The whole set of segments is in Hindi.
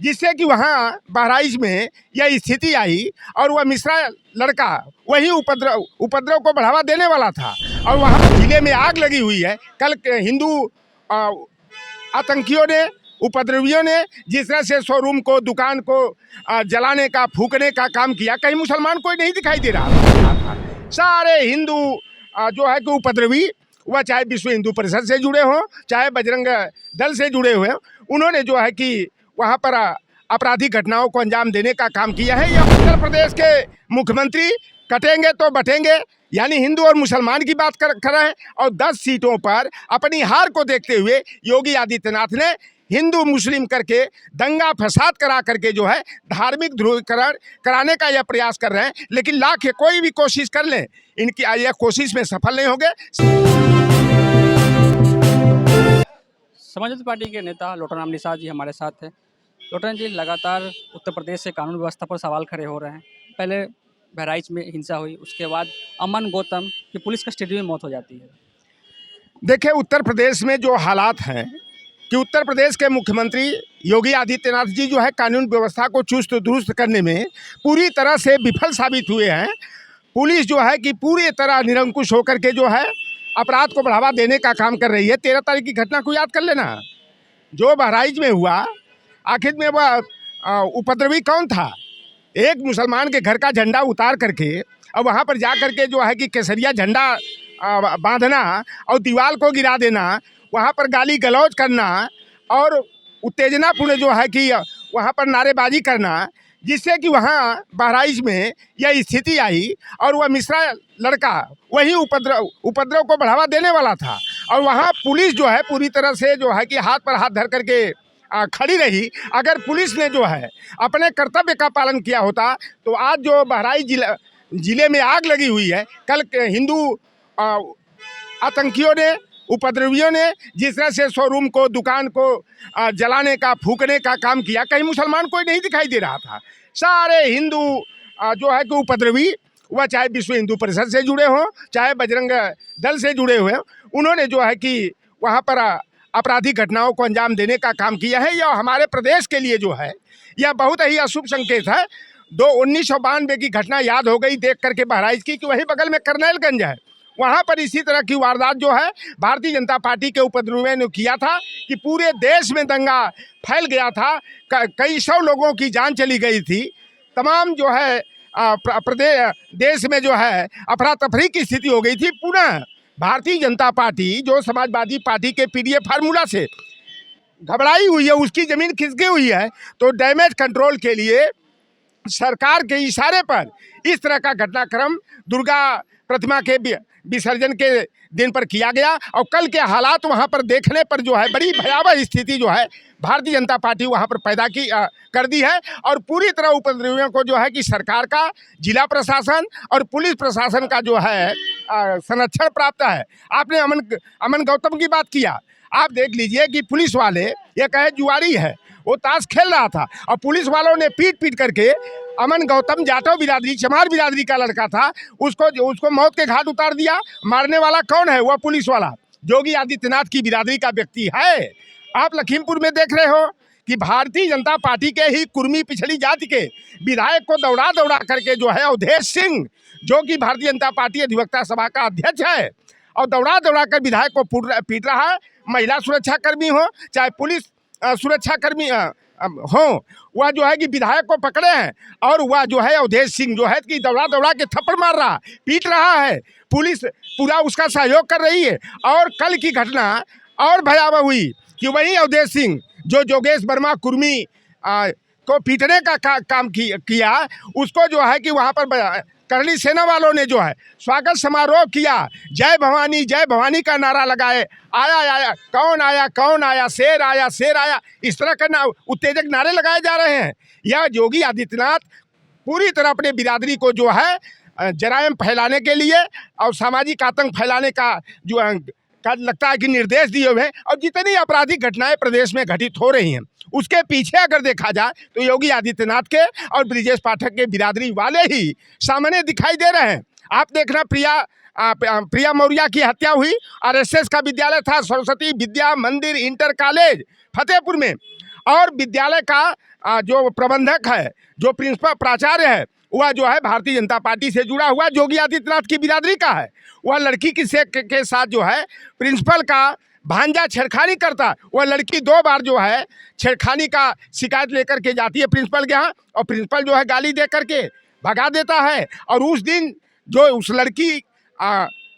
जिससे कि वहाँ बहराइच में यह स्थिति आई और वह मिश्रा लड़का वही उपद्रव को बढ़ावा देने वाला था और वहाँ जिले में आग लगी हुई है। कल हिंदू आतंकियों ने, उपद्रवियों ने जिस तरह से शोरूम को, दुकान को जलाने का, फूकने का काम किया, कहीं मुसलमान कोई नहीं दिखाई दे रहा था। सारे हिंदू जो है कि उपद्रवी, वह चाहे विश्व हिंदू परिषद से जुड़े हों, चाहे बजरंग दल से जुड़े हुए, उन्होंने जो है कि वहाँ पर आपराधिक घटनाओं को अंजाम देने का काम किया है। यह उत्तर प्रदेश के मुख्यमंत्री कटेंगे तो बटेंगे, यानी हिंदू और मुसलमान की बात कर रहे हैं और 10 सीटों पर अपनी हार को देखते हुए योगी आदित्यनाथ ने हिंदू मुस्लिम करके दंगा फसाद करा करके जो है धार्मिक ध्रुवीकरण कराने का यह प्रयास कर रहे हैं। लेकिन लाख कोई भी कोशिश कर लें, इनकी यह कोशिश में सफल नहीं होंगे। समाजवादी पार्टी के नेता लोटाराम निषाद जी हमारे साथ हैं। लोटाराम जी, लगातार उत्तर प्रदेश से कानून व्यवस्था पर सवाल खड़े हो रहे हैं। पहले बहराइच में हिंसा हुई, उसके बाद अमन गौतम की पुलिस कस्टडी में मौत हो जाती है। देखिए, उत्तर प्रदेश में जो हालात हैं कि उत्तर प्रदेश के मुख्यमंत्री योगी आदित्यनाथ जी जो है कानून व्यवस्था को चुस्त दुरुस्त करने में पूरी तरह से विफल साबित हुए हैं। पुलिस जो है कि पूरी तरह निरंकुश होकर के जो है अपराध को बढ़ावा देने का काम कर रही है। 13 तारीख की घटना को याद कर लेना, जो बहराइच में हुआ, आखिर में वह उपद्रवी कौन था? एक मुसलमान के घर का झंडा उतार करके और वहाँ पर जा करके जो है कि केसरिया झंडा बांधना और दीवार को गिरा देना, वहाँ पर गाली गलौज करना और उत्तेजनापूर्ण जो है कि वहाँ पर नारेबाजी करना, जिससे कि वहाँ बहराइच में यह स्थिति आई और वह मिश्रा लड़का वही उपद्रव को बढ़ावा देने वाला था और वहाँ पुलिस जो है पूरी तरह से जो है कि हाथ पर हाथ धर करके खड़ी रही। अगर पुलिस ने जो है अपने कर्तव्य का पालन किया होता तो आज जो बहराइच जिले में आग लगी हुई है, कल हिंदू आतंकियों ने, उपद्रवियों ने जिस तरह से शोरूम को, दुकान को जलाने का, फूकने का काम किया, कहीं मुसलमान कोई नहीं दिखाई दे रहा था। सारे हिंदू जो है कि उपद्रवी, वह चाहे विश्व हिंदू परिषद से जुड़े हों, चाहे बजरंग दल से जुड़े हुए, उन्होंने जो है कि वहाँ पर आपराधिक घटनाओं को अंजाम देने का काम किया है। यह हमारे प्रदेश के लिए जो है यह बहुत ही अशुभ संकेत है। 1992 की घटना याद हो गई देख करके बहराइच की, कि वही बगल में करनैलगंज है, वहाँ पर इसी तरह की वारदात जो है भारतीय जनता पार्टी के उपद्रवियों ने किया था कि पूरे देश में दंगा फैल गया था, कई सौ लोगों की जान चली गई थी। तमाम जो है देश में जो है अफरा तफरी की स्थिति हो गई थी। पुनः भारतीय जनता पार्टी जो समाजवादी पार्टी के पीडीए फार्मूला से घबराई हुई है, उसकी ज़मीन खिसकी हुई है, तो डैमेज कंट्रोल के लिए सरकार के इशारे पर इस तरह का घटनाक्रम दुर्गा प्रतिमा के विसर्जन के दिन पर किया गया और कल के हालात वहां पर देखने पर जो है बड़ी भयावह स्थिति जो है भारतीय जनता पार्टी वहां पर पैदा कर दी है और पूरी तरह उपद्रवियों को जो है कि सरकार का, जिला प्रशासन और पुलिस प्रशासन का जो है संरक्षण प्राप्त है। आपने अमन गौतम की बात किया, आप देख लीजिए कि पुलिस वाले, ये कहे जुआरी है, वो ताश खेल रहा था और पुलिस वालों ने पीट करके अमन गौतम जाटव बिरादरी, चमार बिरादरी का लड़का था, उसको मौत के घाट उतार दिया। मारने वाला कौन है? वह पुलिस वाला योगी आदित्यनाथ की बिरादरी का व्यक्ति है। आप लखीमपुर में देख रहे हो कि भारतीय जनता पार्टी के ही कुर्मी पिछड़ी जाति के विधायक को दौड़ा करके जो है अवधेश सिंह, जो कि भारतीय जनता पार्टी अधिवक्ता सभा का अध्यक्ष है, और दौड़ा कर विधायक को पीट रहा है। महिला सुरक्षाकर्मी हो चाहे पुलिस सुरक्षाकर्मी हो, वह जो है कि विधायक को पकड़े हैं और वह जो है अवधेश सिंह जो है कि दौड़ा के थप्पड़ मार रहा, पीट रहा है। पुलिस पूरा उसका सहयोग कर रही है। और कल की घटना और भयावह हुई कि वही अवधेश सिंह जो जोगेश वर्मा कुर्मी को पीटने का काम किया, उसको जो है कि वहाँ पर करणी सेना वालों ने जो है स्वागत समारोह किया, जय भवानी का नारा लगाए, आया कौन आया, शेर आया, इस तरह का उत्तेजक नारे लगाए जा रहे हैं। यह योगी आदित्यनाथ पूरी तरह अपने बिरादरी को जो है जराइम फैलाने के लिए और सामाजिक आतंक फैलाने का जो लगता है कि निर्देश दिए हुए हैं। और जितनी आपराधिक घटनाएं प्रदेश में घटित हो रही हैं, उसके पीछे अगर देखा जाए तो योगी आदित्यनाथ के और ब्रिजेश पाठक के बिरादरी वाले ही सामने दिखाई दे रहे हैं। आप देखना, प्रिया मौर्य की हत्या हुई, आरएसएस का विद्यालय था सरस्वती विद्या मंदिर इंटर कॉलेज फतेहपुर में, और विद्यालय का जो प्रबंधक है, जो प्रिंसिपल प्राचार्य है, वह जो है भारतीय जनता पार्टी से जुड़ा हुआ योगी आदित्यनाथ की बिरादरी का है। वह लड़की के साथ जो है प्रिंसिपल का भांजा छेड़खानी करता, वह लड़की 2 बार जो है छेड़खानी का शिकायत लेकर के जाती है प्रिंसिपल के यहाँ, और प्रिंसिपल जो है गाली दे करके भगा देता है। और उस दिन जो उस लड़की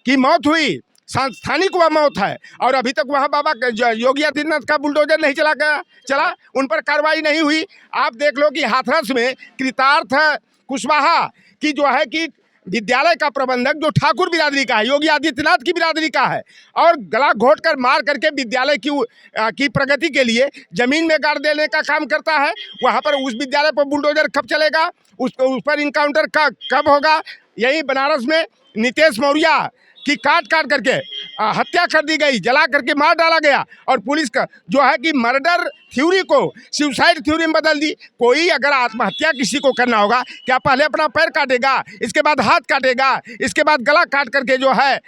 की मौत हुई, सांस्थानिक वह मौत है, और अभी तक वहाँ बाबा योगी आदित्यनाथ का बुलडोजर नहीं चला, उन पर कार्रवाई नहीं हुई। आप देख लो कि हाथरस में कृतार्थ कुशवाहा की जो है कि विद्यालय का प्रबंधक जो ठाकुर बिरादरी का है, योगी आदित्यनाथ की बिरादरी का है, और गला घोट कर मार करके विद्यालय की प्रगति के लिए जमीन में गाड़ देने का काम करता है। वहाँ पर उस विद्यालय पर बुलडोजर कब चलेगा, उस पर इनकाउंटर कब होगा? यही बनारस में नीतीश मौर्य की काट करके हत्या कर दी गई, जला करके मार डाला गया, और पुलिस का जो है कि मर्डर थ्योरी को सुसाइड थ्योरी में बदल दी। कोई अगर आत्महत्या किसी को करना होगा, क्या पहले अपना पैर काटेगा, इसके बाद हाथ काटेगा, इसके बाद गला काट करके जो है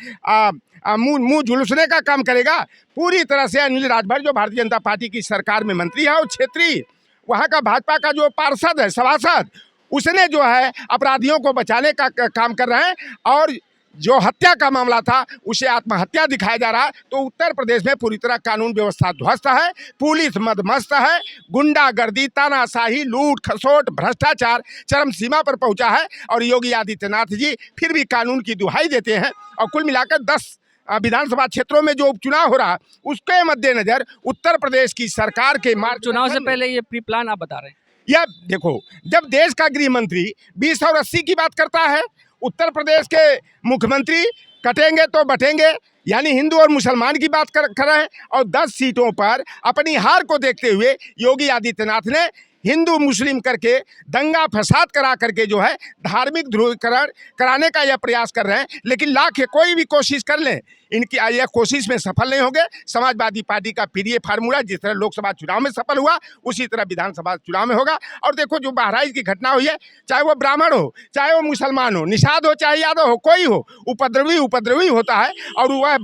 मुंह झुलसने का काम करेगा? पूरी तरह से अनिल राजभर जो भारतीय जनता पार्टी की सरकार में मंत्री है और क्षेत्रीय वहाँ का भाजपा का जो पार्षद है, सभासद, उसने जो है अपराधियों को बचाने का काम कर रहे हैं, और जो हत्या का मामला था उसे आत्महत्या दिखाया जा रहा है। तो उत्तर प्रदेश में पूरी तरह कानून व्यवस्था ध्वस्त है, पुलिस मदमस्त है, गुंडागर्दी, तानाशाही, लूट खसोट, भ्रष्टाचार चरम सीमा पर पहुंचा है, और योगी आदित्यनाथ जी फिर भी कानून की दुहाई देते हैं। और कुल मिलाकर 10 विधानसभा क्षेत्रों में जो उपचुनाव हो रहा, उसके मद्देनजर उत्तर प्रदेश की सरकार के मार्ग चुनाव से पहले ये प्री प्लान आप बता रहे हैं? या देखो, जब देश का गृह मंत्री 20 और 80 की बात करता है, उत्तर प्रदेश के मुख्यमंत्री कटेंगे तो बटेंगे, यानी हिंदू और मुसलमान की बात कर रहे हैं, और 10 सीटों पर अपनी हार को देखते हुए योगी आदित्यनाथ ने हिंदू मुस्लिम करके दंगा फसाद करा करके जो है धार्मिक ध्रुवीकरण कराने का यह प्रयास कर रहे हैं। लेकिन लाख कोई भी कोशिश कर लें, इनकी यह कोशिश में सफल नहीं होंगे। समाजवादी पार्टी का फिर ये फार्मूला जिस तरह लोकसभा चुनाव में सफल हुआ, उसी तरह विधानसभा चुनाव में होगा। और देखो, जो बहराइच की घटना हुई है, चाहे वो ब्राह्मण हो, चाहे वो मुसलमान हो, निषाद हो, चाहे यादव हो, कोई हो, उपद्रवी होता है। और वह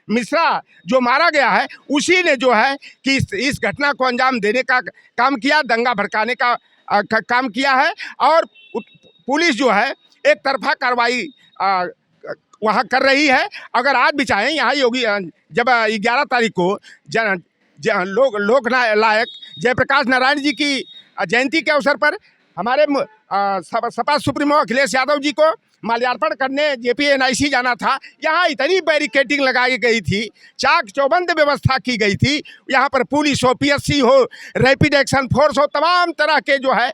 मिश्रा जो मारा गया है, उसी ने जो है कि इस घटना को अंजाम देने का काम किया, दंगा भड़काने का काम किया है। और पुलिस जो है एक तरफा कार्रवाई वहाँ कर रही है। अगर आज भी चाहें, यहाँ योगी जब 11 तारीख को लोक नायक जयप्रकाश नारायण जी की जयंती के अवसर पर हमारे सपा सुप्रीमो अखिलेश यादव जी को माल्यार्पण करने JPNIC जाना था। यहाँ इतनी बैरिकेटिंग लगाई गई थी, चाक चौबंद व्यवस्था की गई थी। यहाँ पर पुलिस हो, PSC हो, रैपिड एक्शन फोर्स हो, तमाम तरह के जो है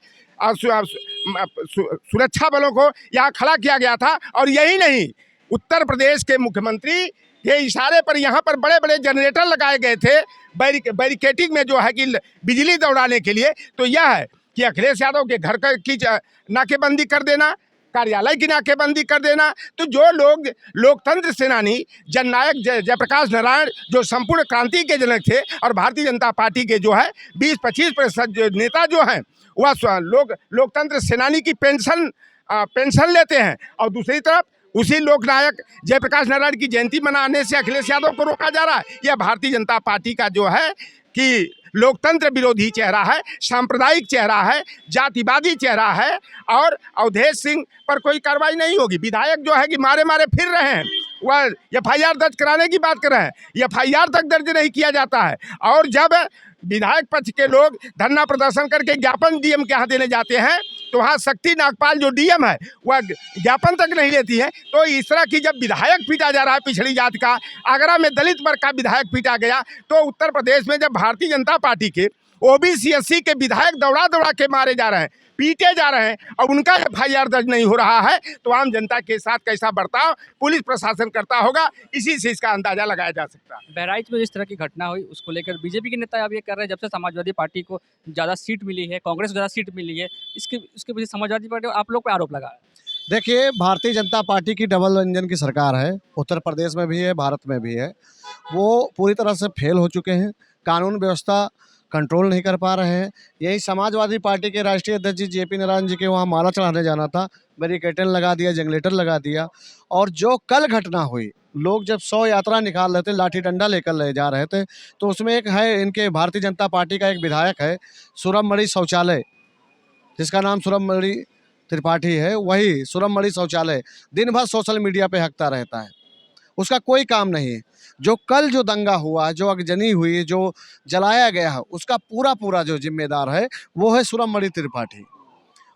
सुरक्षा बलों को यहाँ खड़ा किया गया था। और यही नहीं, उत्तर प्रदेश के मुख्यमंत्री के इशारे पर यहाँ पर बड़े बड़े जनरेटर लगाए गए थे बैरिकेटिंग में जो है कि बिजली दौड़ाने के लिए। तो यह है कि अखिलेश यादव के घर की नाकेबंदी कर देना, कार्यालय की नाकेबंदी कर देना। तो जो लोग लोकतंत्र सेनानी जननायक जयप्रकाश नारायण जो संपूर्ण क्रांति के जनक थे, और भारतीय जनता पार्टी के जो है 20-25% नेता जो हैं, वह लोकतंत्र सेनानी की पेंशन लेते हैं, और दूसरी तरफ उसी लोकनायक जयप्रकाश नारायण की जयंती मनाने से अखिलेश यादव को रोका जा रहा है। यह भारतीय जनता पार्टी का जो है कि लोकतंत्र विरोधी चेहरा है, सांप्रदायिक चेहरा है, जातिवादी चेहरा है। और अवधेश सिंह पर कोई कार्रवाई नहीं होगी। विधायक जो है कि मारे फिर रहे हैं, वह FIR दर्ज कराने की बात कर रहे हैं, FIR तक दर्ज नहीं किया जाता है। और जब विधायक पक्ष के लोग धरना प्रदर्शन करके ज्ञापन DM के यहाँ देने जाते हैं, तो वहाँ शक्ति नागपाल जो DM है, वह ज्ञापन तक नहीं लेती है। तो इस तरह की जब विधायक पीटा जा रहा है पिछड़ी जात का, आगरा में दलित वर्ग का विधायक पीटा गया, तो उत्तर प्रदेश में जब भारतीय जनता पार्टी के OBC SC के विधायक दौड़ा के मारे जा रहे हैं, पीटे जा रहे हैं, और उनका FIR दर्ज नहीं हो रहा है, तो आम जनता के साथ कैसा बर्ताव पुलिस प्रशासन करता होगा, इसी से इसका अंदाजा लगाया जा सकता है। बहराइच में जिस तरह की घटना हुई, उसको लेकर बीजेपी के नेता अब ये कर रहे हैं, जब से समाजवादी पार्टी को ज़्यादा सीट मिली है, कांग्रेस को ज़्यादा सीट मिली है, इसके वजह समाजवादी पार्टी आप लोग पर आरोप लगा है। देखिए, भारतीय जनता पार्टी की डबल इंजन की सरकार है, उत्तर प्रदेश में भी है, भारत में भी है। वो पूरी तरह से फेल हो चुके हैं। कानून व्यवस्था कंट्रोल नहीं कर पा रहे हैं। यही समाजवादी पार्टी के राष्ट्रीय अध्यक्ष जी जेपी नारायण जी के वहाँ माला चढ़ाने जाना था, बैरिकेडिंग लगा दिया, जनरेटर लगा दिया। और जो कल घटना हुई, लोग जब 100 यात्रा निकाल रहे थे, लाठी डंडा लेकर ले जा रहे थे, तो उसमें एक है इनके भारतीय जनता पार्टी का एक विधायक है सुरममणि शौचालय, जिसका नाम सुरममणि त्रिपाठी है, वही सुरममणि शौचालय दिन भर सोशल मीडिया पे हकता रहता है, उसका कोई काम नहीं है। जो कल जो दंगा हुआ, जो आगजनी हुई, जो जलाया गया है, उसका पूरा जो जिम्मेदार है वो है सुरममणि त्रिपाठी।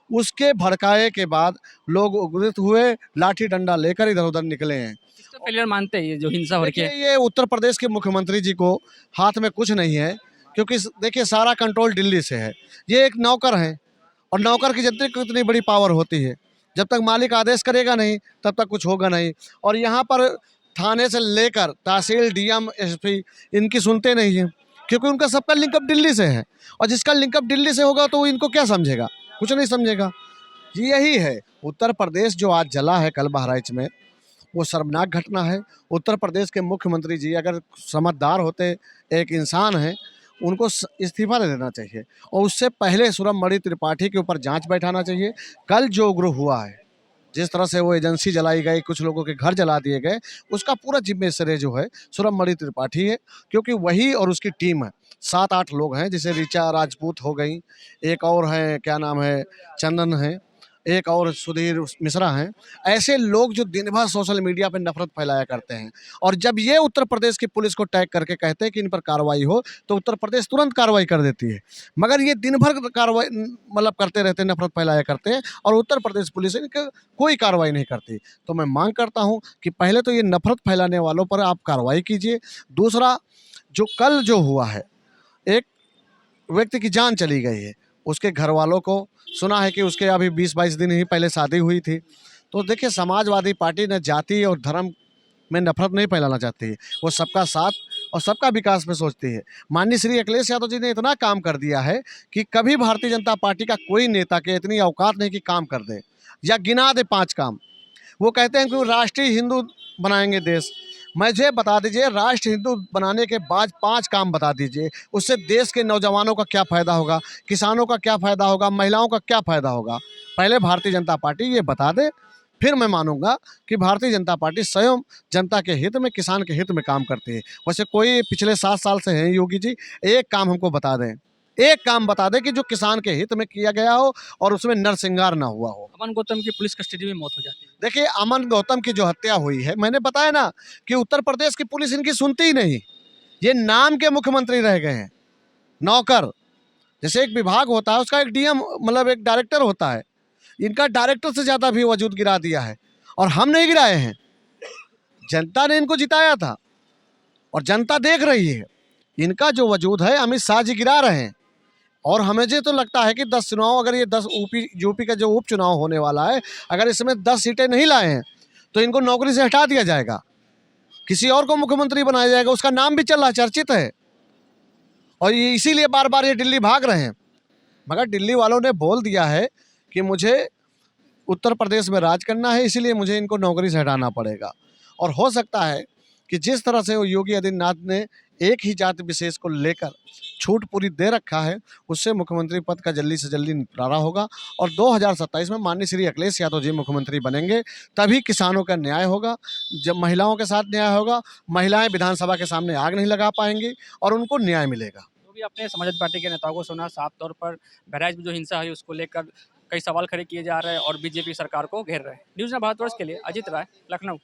उसके भड़काए के बाद लोग उग्रित हुए, लाठी डंडा लेकर इधर उधर निकले हैं। किसका फेलियर मानते हैं ये जो हिंसा हो रही है? देखिए, ये उत्तर प्रदेश के मुख्यमंत्री जी को हाथ में कुछ नहीं है, क्योंकि देखिए सारा कंट्रोल दिल्ली से है। ये एक नौकर है, और नौकर की जनता को इतनी बड़ी पावर होती है, जब तक मालिक आदेश करेगा नहीं तब तक कुछ होगा नहीं। और यहाँ पर थाने से लेकर तहसील, डीएम, एसपी इनकी सुनते नहीं हैं, क्योंकि उनका सबका लिंकअप दिल्ली से है, और जिसका लिंकअप दिल्ली से होगा तो वो इनको क्या समझेगा, कुछ नहीं समझेगा। यही है उत्तर प्रदेश जो आज जला है कल बहराइच में, वो शर्मनाक घटना है। उत्तर प्रदेश के मुख्यमंत्री जी अगर समझदार होते, एक इंसान हैं, उनको इस्तीफा दे देना चाहिए, और उससे पहले सुरममणि त्रिपाठी के ऊपर जांच बैठाना चाहिए। कल जो उग्र हुआ है, जिस तरह से वो एजेंसी जलाई गई, कुछ लोगों के घर जला दिए गए, उसका पूरा जिम्मेदार श्रेय जो है सुरममणि त्रिपाठी है, क्योंकि वही और उसकी टीम है। 7-8 लोग हैं, जैसे ऋचा राजपूत हो गई, एक और है, क्या नाम है, चंदन है, एक और सुधीर मिश्रा हैं। ऐसे लोग जो दिन भर सोशल मीडिया पे नफरत फैलाया करते हैं, और जब ये उत्तर प्रदेश की पुलिस को टैग करके कहते हैं कि इन पर कार्रवाई हो, तो उत्तर प्रदेश तुरंत कार्रवाई कर देती है। मगर ये दिन भर कार्रवाई मतलब करते रहते हैं, नफरत फैलाया करते हैं, और उत्तर प्रदेश पुलिस इनकी कोई कार्रवाई नहीं करती। तो मैं मांग करता हूँ कि पहले तो ये नफरत फैलाने वालों पर आप कार्रवाई कीजिए। दूसरा, जो कल जो हुआ है, एक व्यक्ति की जान चली गई है, उसके घर वालों को सुना है कि उसके अभी 20-22 दिन ही पहले शादी हुई थी। तो देखिए, समाजवादी पार्टी ने जाति और धर्म में नफरत नहीं फैलाना चाहती है, वो सबका साथ और सबका विकास में सोचती है। माननीय श्री अखिलेश यादव जी ने इतना काम कर दिया है कि कभी भारतीय जनता पार्टी का कोई नेता के इतनी औकात नहीं कि काम कर दे या गिना दे 5 काम। वो कहते हैं कि वो राष्ट्रीय हिंदू बनाएंगे देश। मुझे बता दीजिए, राष्ट्र हिंदू बनाने के बाद 5 काम बता दीजिए, उससे देश के नौजवानों का क्या फ़ायदा होगा, किसानों का क्या फ़ायदा होगा, महिलाओं का क्या फ़ायदा होगा। पहले भारतीय जनता पार्टी ये बता दे, फिर मैं मानूंगा कि भारतीय जनता पार्टी स्वयं जनता के हित में, किसान के हित में काम करती है। वैसे कोई पिछले 7 साल से हैं योगी जी, एक काम हमको बता दें, एक काम बता दें कि जो किसान के हित में किया गया हो और उसमें नरसिंगार ना हुआ हो। अमन गौतम की पुलिस कस्टडी में मौत हो जाती है। देखिए, अमन गौतम की जो हत्या हुई है, मैंने बताया ना कि उत्तर प्रदेश की पुलिस इनकी सुनती ही नहीं। ये नाम के मुख्यमंत्री रह गए हैं, नौकर। जैसे एक विभाग होता है, उसका एक डीएम मतलब एक डायरेक्टर होता है, इनका डायरेक्टर से ज़्यादा भी वजूद गिरा दिया है। और हम नहीं गिराए हैं, जनता ने इनको जिताया था, और जनता देख रही है। इनका जो वजूद है अमित शाह जी गिरा रहे हैं। और हमें जो तो लगता है कि 10 चुनाव, अगर ये 10 यूपी का जो उपचुनाव होने वाला है, अगर इसमें 10 सीटें नहीं लाए हैं तो इनको नौकरी से हटा दिया जाएगा, किसी और को मुख्यमंत्री बनाया जाएगा। उसका नाम भी चल रहा, चर्चित है, और ये इसीलिए बार बार ये दिल्ली भाग रहे हैं। मगर दिल्ली वालों ने बोल दिया है कि मुझे उत्तर प्रदेश में राज करना है, इसीलिए मुझे इनको नौकरी से हटाना पड़ेगा। और हो सकता है कि जिस तरह से योगी आदित्यनाथ ने एक ही जाति विशेष को लेकर छूट पूरी दे रखा है, उससे मुख्यमंत्री पद का जल्दी से जल्दी निपटारा होगा। और 2027 में माननीय श्री अखिलेश यादव जी मुख्यमंत्री बनेंगे, तभी किसानों का न्याय होगा, जब महिलाओं के साथ न्याय होगा। महिलाएं विधानसभा के सामने आग नहीं लगा पाएंगी और उनको न्याय मिलेगा। जो भी आपने समाजवादी पार्टी के नेताओं को सुना, साफ तौर पर बहराइच में जो हिंसा हुई उसको लेकर कई सवाल खड़े किए जा रहे हैं और बीजेपी सरकार को घेर रहे हैं। न्यूज़ 9 भारतवर्ष के लिए अजित राय, लखनऊ।